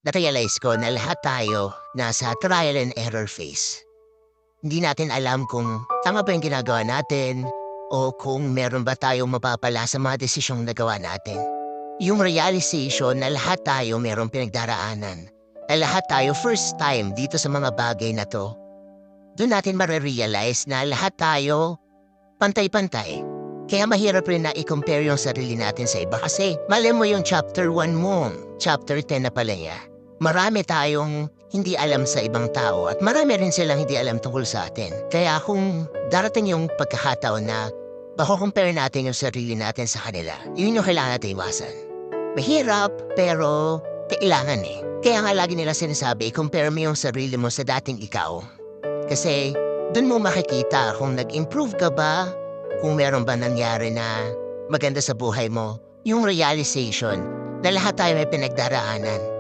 na-realize ko na lahat tayo nasa trial and error phase. Hindi natin alam kung tama ba yung ginagawa natin o kung meron ba tayong mapapala sa mga desisyong nagawa natin. Yung realization na lahat tayo merong pinagdaraanan, na lahat tayo first time dito sa mga bagay na to, doon natin marirealize na lahat tayo pantay-pantay. Kaya mahirap rin na i-compare yung sarili natin sa iba kasi mali mo yung chapter 1 mo, chapter 10 na pala niya. Marami tayong hindi alam sa ibang tao at marami rin silang hindi alam tungkol sa atin. Kaya kung darating yung pagkakataon na mako-compare natin yung sarili natin sa kanila, yun yung kailangan natin iwasan. Mahirap, pero kailangan eh. Kaya nga lagi nila sinasabi, compare mo yung sarili mo sa dating ikaw. Kasi dun mo makikita kung nag-improve ka ba, kung meron ba nangyari na maganda sa buhay mo, yung realization na lahat tayo may pinagdaraanan.